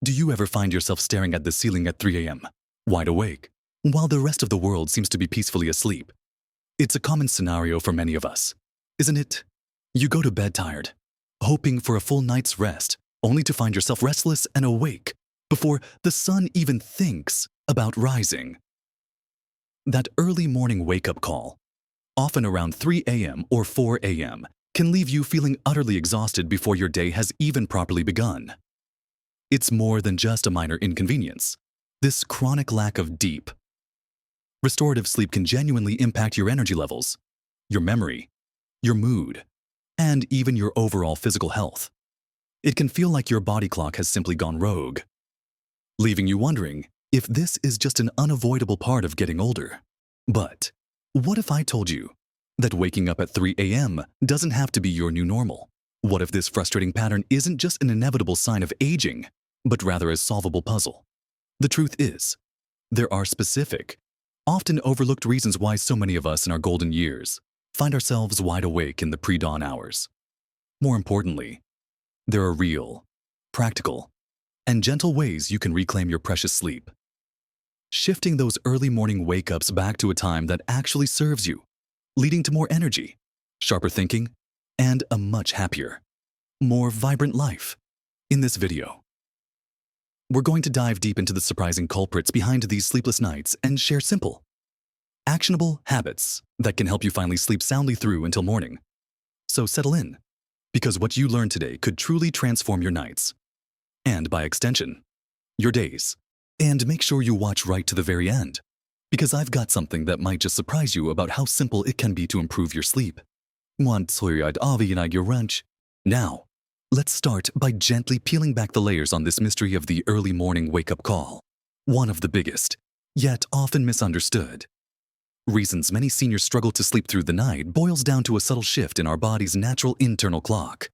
Do you ever find yourself staring at the ceiling at 3 a.m., wide awake, while the rest of the world seems to be peacefully asleep? It's a common scenario for many of us, isn't it? You go to bed tired, hoping for a full night's rest, only to find yourself restless and awake before the sun even thinks about rising. That early morning wake-up call, often around 3 a.m. or 4 a.m., can leave you feeling utterly exhausted before your day has even properly begun. It's more than just a minor inconvenience. This chronic lack of deep, restorative sleep can genuinely impact your energy levels, your memory, your mood, and even your overall physical health. It can feel like your body clock has simply gone rogue, leaving you wondering if this is just an unavoidable part of getting older. But what if I told you that waking up at 3 a.m. doesn't have to be your new normal? What if this frustrating pattern isn't just an inevitable sign of aging, but rather a solvable puzzle? The truth is, there are specific, often overlooked reasons why so many of us in our golden years find ourselves wide awake in the pre-dawn hours. More importantly, there are real, practical, and gentle ways you can reclaim your precious sleep. Shifting those early morning wake-ups back to a time that actually serves you, leading to more energy, sharper thinking, and a much happier, more vibrant life. In this video, we're going to dive deep into the surprising culprits behind these sleepless nights and share simple, actionable habits that can help you finally sleep soundly through until morning. So settle in, because what you learn today could truly transform your nights, and by extension, your days. And make sure you watch right to the very end, because I've got something that might just surprise you about how simple it can be to improve your sleep. Now, let's start by gently peeling back the layers on this mystery of the early morning wake-up call. One of the biggest, yet often misunderstood, reasons many seniors struggle to sleep through the night boils down to a subtle shift in our body's natural internal clock,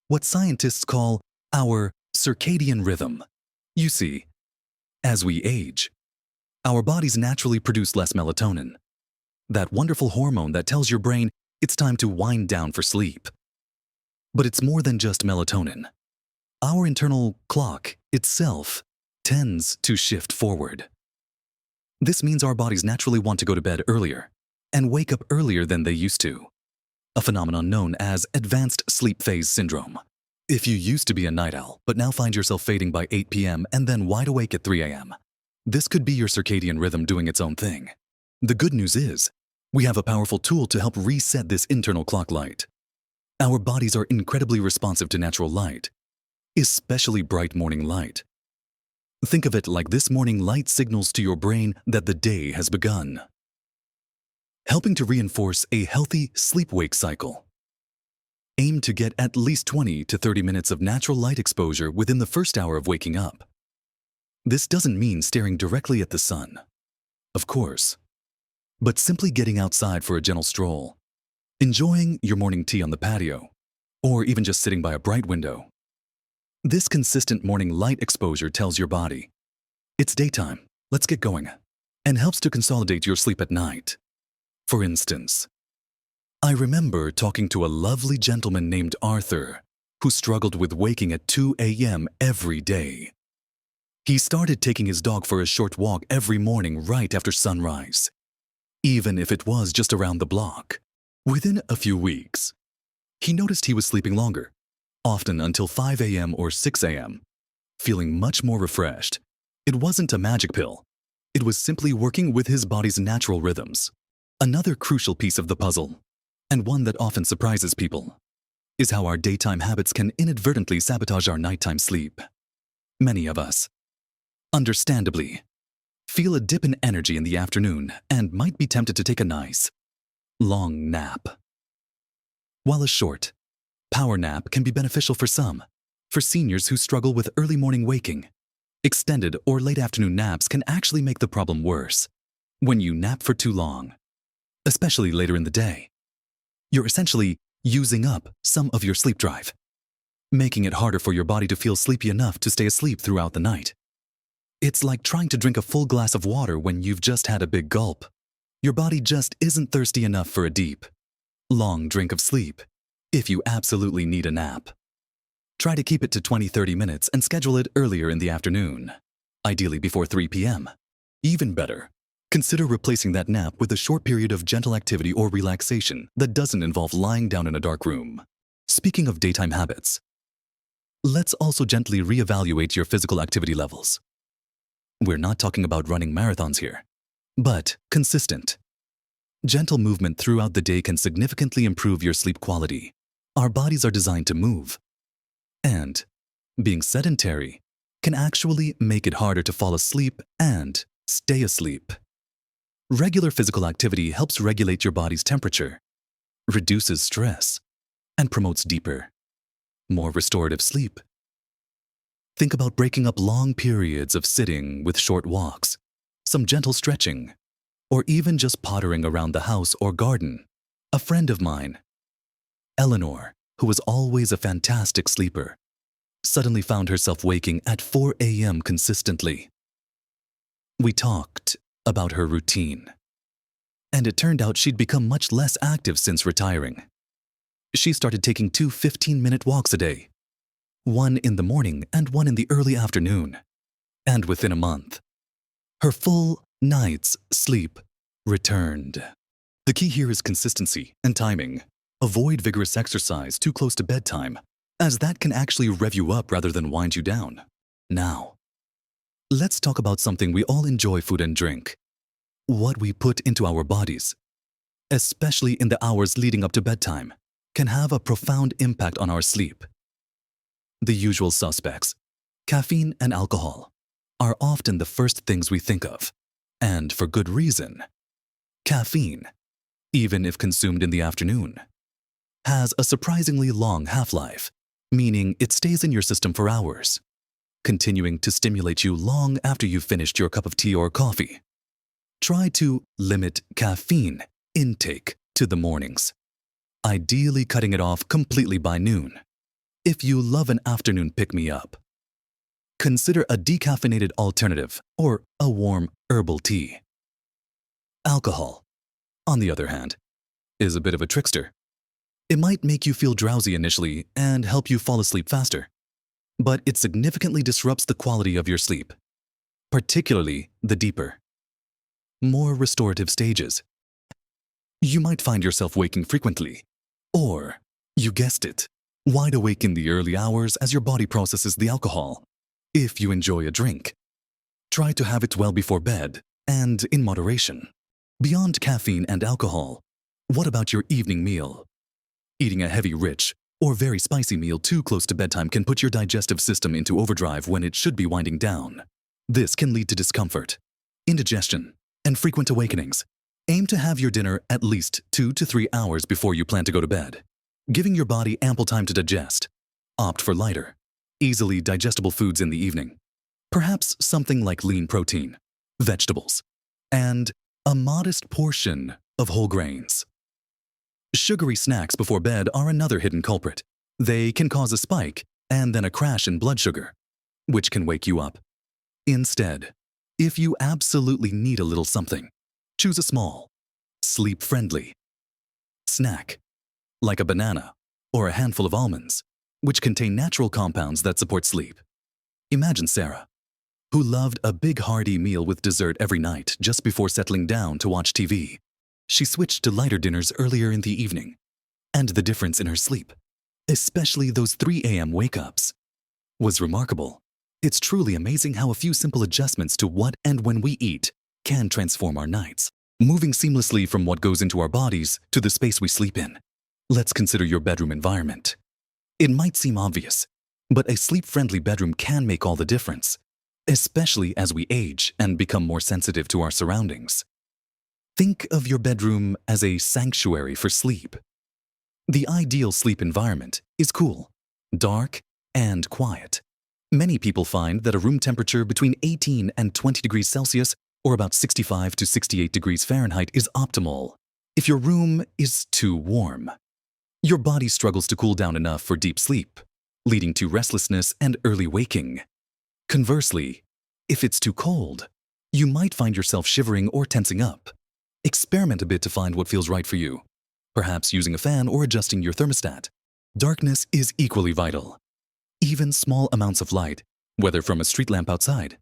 what scientists call our circadian rhythm. You see, as we age, our bodies naturally produce less melatonin, that wonderful hormone that tells your brain it's time to wind down for sleep. But it's more than just melatonin. Our internal clock itself tends to shift forward. This means our bodies naturally want to go to bed earlier and wake up earlier than they used to, a phenomenon known as advanced sleep phase syndrome. If you used to be a night owl but now find yourself fading by 8 p.m. and then wide awake at 3 a.m., this could be your circadian rhythm doing its own thing. The good news is, we have a powerful tool to help reset this internal clock light. Our bodies are incredibly responsive to natural light, especially bright morning light. Think of it like this morning light signals to your brain that the day has begun, helping to reinforce a healthy sleep-wake cycle. Aim to get at least 20 to 30 minutes of natural light exposure within the first hour of waking up. This doesn't mean staring directly at the sun, of course, but simply getting outside for a gentle stroll, enjoying your morning tea on the patio, or even just sitting by a bright window. This consistent morning light exposure tells your body, it's daytime, let's get going, and helps to consolidate your sleep at night. For instance, I remember talking to a lovely gentleman named Arthur, who struggled with waking at 2 a.m. every day. He started taking his dog for a short walk every morning right after sunrise, even if it was just around the block. Within a few weeks, he noticed he was sleeping longer, often until 5 a.m. or 6 a.m., feeling much more refreshed. It wasn't a magic pill. It was simply working with his body's natural rhythms. Another crucial piece of the puzzle, and one that often surprises people, is how our daytime habits can inadvertently sabotage our nighttime sleep. Many of us, understandably, feel a dip in energy in the afternoon and might be tempted to take a nice, long nap. While a short, power nap can be beneficial for some, for seniors who struggle with early morning waking, extended or late afternoon naps can actually make the problem worse. When you nap for too long, especially later in the day, you're essentially using up some of your sleep drive, making it harder for your body to feel sleepy enough to stay asleep throughout the night. It's like trying to drink a full glass of water when you've just had a big gulp. Your body just isn't thirsty enough for a deep, long drink of sleep if you absolutely need a nap. Try to keep it to 20-30 minutes and schedule it earlier in the afternoon, ideally before 3 p.m. Even better, consider replacing that nap with a short period of gentle activity or relaxation that doesn't involve lying down in a dark room. Speaking of daytime habits, let's also gently reevaluate your physical activity levels. We're not talking about running marathons here, but consistent. Gentle movement throughout the day can significantly improve your sleep quality. Our bodies are designed to move, and being sedentary can actually make it harder to fall asleep and stay asleep. Regular physical activity helps regulate your body's temperature, reduces stress, and promotes deeper, more restorative sleep. Think about breaking up long periods of sitting with short walks, some gentle stretching, or even just pottering around the house or garden. A friend of mine, Eleanor, who was always a fantastic sleeper, suddenly found herself waking at 4 a.m. consistently. We talked about her routine, and it turned out she'd become much less active since retiring. She started taking 2 15-minute walks a day, one in the morning and one in the early afternoon, and within a month, her full night's sleep returned. The key here is consistency and timing. Avoid vigorous exercise too close to bedtime, as that can actually rev you up rather than wind you down. Now, let's talk about something we all enjoy: food and drink. What we put into our bodies, especially in the hours leading up to bedtime, can have a profound impact on our sleep. The usual suspects, caffeine and alcohol, are often the first things we think of, and for good reason. Caffeine, even if consumed in the afternoon, has a surprisingly long half-life, meaning it stays in your system for hours, continuing to stimulate you long after you've finished your cup of tea or coffee. Try to limit caffeine intake to the mornings, ideally cutting it off completely by noon. If you love an afternoon pick-me-up, consider a decaffeinated alternative or a warm herbal tea. Alcohol, on the other hand, is a bit of a trickster. It might make you feel drowsy initially and help you fall asleep faster, but it significantly disrupts the quality of your sleep, particularly the deeper, more restorative stages. You might find yourself waking frequently, or, you guessed it, wide awake in the early hours as your body processes the alcohol. If you enjoy a drink, try to have it well before bed and in moderation. Beyond caffeine and alcohol, what about your evening meal? Eating a heavy, rich, or very spicy meal too close to bedtime can put your digestive system into overdrive when it should be winding down. This can lead to discomfort, indigestion, and frequent awakenings. Aim to have your dinner at least 2 to 3 hours before you plan to go to bed, giving your body ample time to digest. Opt for lighter, easily digestible foods in the evening. Perhaps something like lean protein, vegetables, and a modest portion of whole grains. Sugary snacks before bed are another hidden culprit. They can cause a spike and then a crash in blood sugar, which can wake you up. Instead, if you absolutely need a little something, choose a small, sleep-friendly snack, like a banana or a handful of almonds, which contain natural compounds that support sleep. Imagine Sarah, who loved a big hearty meal with dessert every night just before settling down to watch TV. She switched to lighter dinners earlier in the evening, and the difference in her sleep, especially those 3 a.m. wake-ups, was remarkable. It's truly amazing how a few simple adjustments to what and when we eat can transform our nights, moving seamlessly from what goes into our bodies to the space we sleep in. Let's consider your bedroom environment. It might seem obvious, but a sleep-friendly bedroom can make all the difference, especially as we age and become more sensitive to our surroundings. Think of your bedroom as a sanctuary for sleep. The ideal sleep environment is cool, dark, and quiet. Many people find that a room temperature between 18 and 20 degrees Celsius, or about 65 to 68 degrees Fahrenheit, is optimal. If your room is too warm, your body struggles to cool down enough for deep sleep, leading to restlessness and early waking. Conversely, if it's too cold, you might find yourself shivering or tensing up. Experiment a bit to find what feels right for you, perhaps using a fan or adjusting your thermostat. Darkness is equally vital. Even small amounts of light, whether from a street lamp outside,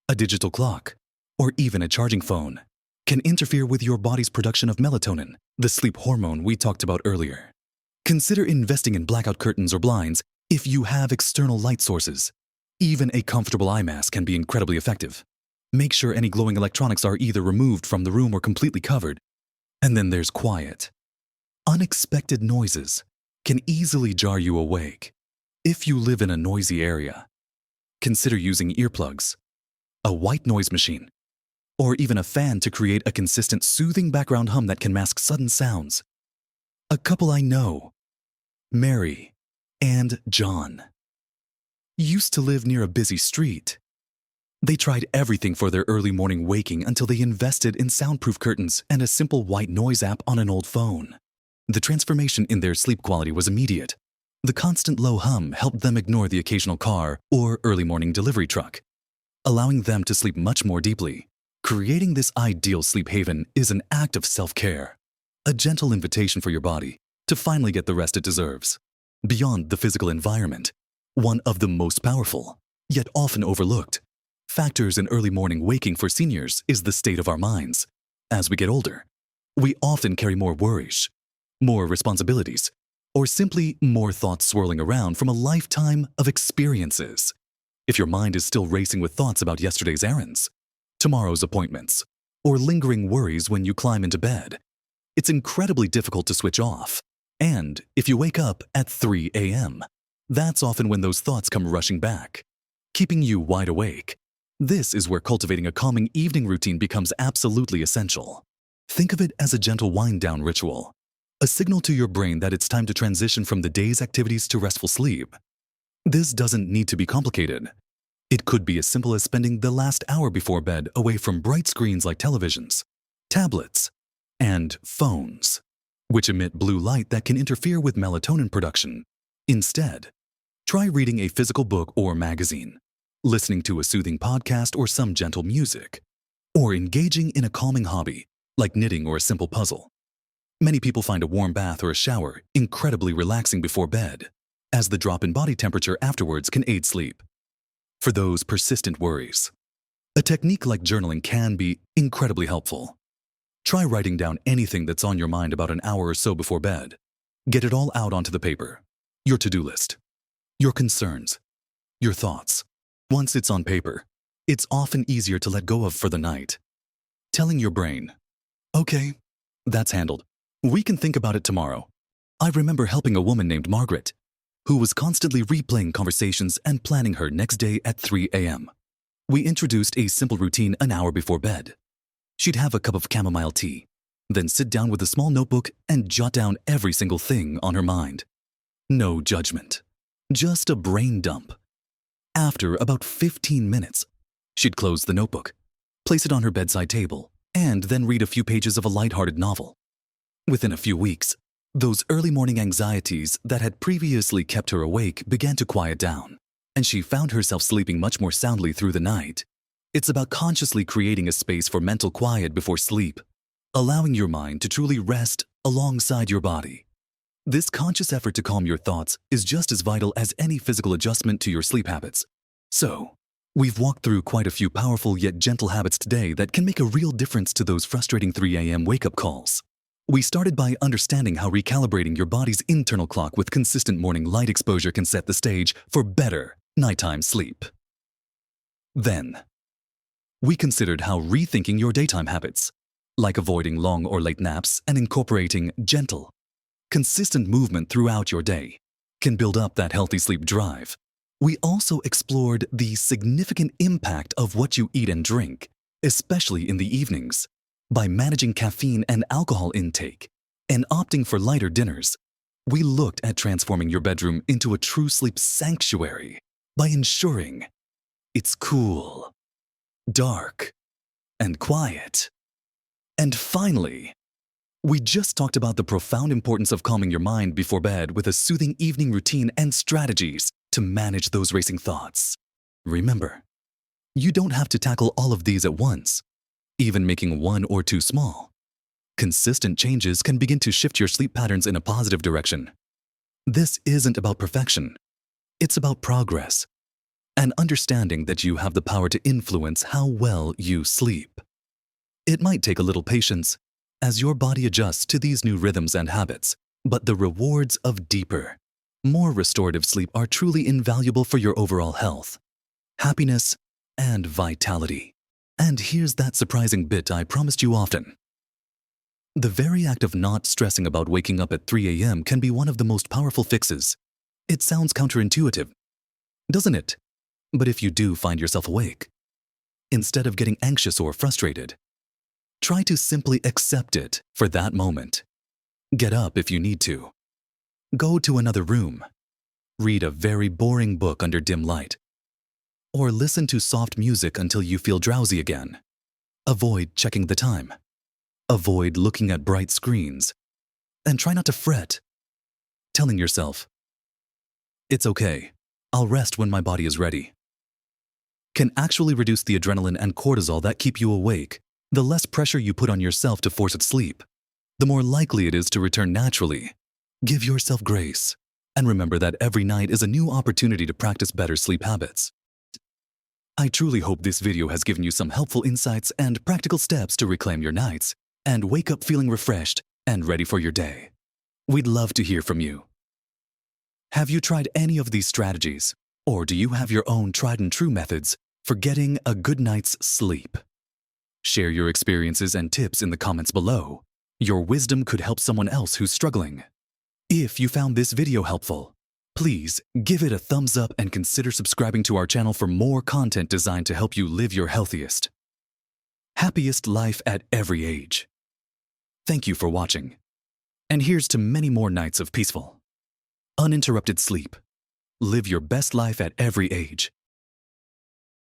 a digital clock, or even a charging phone, can interfere with your body's production of melatonin, the sleep hormone we talked about earlier. Consider investing in blackout curtains or blinds if you have external light sources. Even a comfortable eye mask can be incredibly effective. Make sure any glowing electronics are either removed from the room or completely covered. And then there's quiet. Unexpected noises can easily jar you awake. If you live in a noisy area, consider using earplugs, a white noise machine, or even a fan to create a consistent, soothing background hum that can mask sudden sounds. A couple I know, Mary and John, used to live near a busy street. They tried everything for their early morning waking until they invested in soundproof curtains and a simple white noise app on an old phone. The transformation in their sleep quality was immediate. The constant low hum helped them ignore the occasional car or early morning delivery truck, allowing them to sleep much more deeply. Creating this ideal sleep haven is an act of self-care, a gentle invitation for your body to finally get the rest it deserves. Beyond the physical environment, one of the most powerful, yet often overlooked, factors in early morning waking for seniors is the state of our minds. As we get older, we often carry more worries, more responsibilities, or simply more thoughts swirling around from a lifetime of experiences. If your mind is still racing with thoughts about yesterday's errands, tomorrow's appointments, or lingering worries when you climb into bed, it's incredibly difficult to switch off. And if you wake up at 3 a.m., that's often when those thoughts come rushing back, keeping you wide awake. This is where cultivating a calming evening routine becomes absolutely essential. Think of it as a gentle wind-down ritual, a signal to your brain that it's time to transition from the day's activities to restful sleep. This doesn't need to be complicated. It could be as simple as spending the last hour before bed away from bright screens like televisions, tablets, and phones, which emit blue light that can interfere with melatonin production. Instead, try reading a physical book or magazine, listening to a soothing podcast or some gentle music, or engaging in a calming hobby like knitting or a simple puzzle. Many people find a warm bath or a shower incredibly relaxing before bed, as the drop in body temperature afterwards can aid sleep. For those persistent worries, a technique like journaling can be incredibly helpful. Try writing down anything that's on your mind about an hour or so before bed. Get it all out onto the paper. Your to-do list, your concerns, your thoughts. Once it's on paper, it's often easier to let go of for the night. Telling your brain, okay, that's handled. We can think about it tomorrow. I remember helping a woman named Margaret, who was constantly replaying conversations and planning her next day at 3 a.m. We introduced a simple routine an hour before bed. She'd have a cup of chamomile tea, then sit down with a small notebook and jot down every single thing on her mind. No judgment, just a brain dump. After about 15 minutes, she'd close the notebook, place it on her bedside table, and then read a few pages of a lighthearted novel. Within a few weeks, those early morning anxieties that had previously kept her awake began to quiet down, and she found herself sleeping much more soundly through the night. It's about consciously creating a space for mental quiet before sleep, allowing your mind to truly rest alongside your body. This conscious effort to calm your thoughts is just as vital as any physical adjustment to your sleep habits. So, we've walked through quite a few powerful yet gentle habits today that can make a real difference to those frustrating 3 a.m. wake-up calls. We started by understanding how recalibrating your body's internal clock with consistent morning light exposure can set the stage for better nighttime sleep. Then, we considered how rethinking your daytime habits, like avoiding long or late naps and incorporating gentle, consistent movement throughout your day, can build up that healthy sleep drive. We also explored the significant impact of what you eat and drink, especially in the evenings. By managing caffeine and alcohol intake and opting for lighter dinners, we looked at transforming your bedroom into a true sleep sanctuary by ensuring it's cool, dark, and quiet. And finally, we just talked about the profound importance of calming your mind before bed with a soothing evening routine and strategies to manage those racing thoughts. Remember, you don't have to tackle all of these at once. Even making one or two small, consistent changes can begin to shift your sleep patterns in a positive direction. This isn't about perfection. It's about progress and understanding that you have the power to influence how well you sleep. It might take a little patience as your body adjusts to these new rhythms and habits, but the rewards of deeper, more restorative sleep are truly invaluable for your overall health, happiness, and vitality. And here's that surprising bit I promised you often. The very act of not stressing about waking up at 3 a.m. can be one of the most powerful fixes. It sounds counterintuitive, doesn't it? But if you do find yourself awake, instead of getting anxious or frustrated, try to simply accept it for that moment. Get up if you need to. Go to another room. Read a very boring book under dim light. Or listen to soft music until you feel drowsy again. Avoid checking the time. Avoid looking at bright screens. And try not to fret, telling yourself, "It's okay, I'll rest when my body is ready," can actually reduce the adrenaline and cortisol that keep you awake. The less pressure you put on yourself to force sleep, the more likely it is to return naturally. Give yourself grace, and remember that every night is a new opportunity to practice better sleep habits. I truly hope this video has given you some helpful insights and practical steps to reclaim your nights and wake up feeling refreshed and ready for your day. We'd love to hear from you. Have you tried any of these strategies, or do you have your own tried and true methods for getting a good night's sleep? Share your experiences and tips in the comments below. Your wisdom could help someone else who's struggling. If you found this video helpful, please give it a thumbs up and consider subscribing to our channel for more content designed to help you live your healthiest, happiest life at every age. Thank you for watching. And here's to many more nights of peaceful, uninterrupted sleep. Live your best life at every age.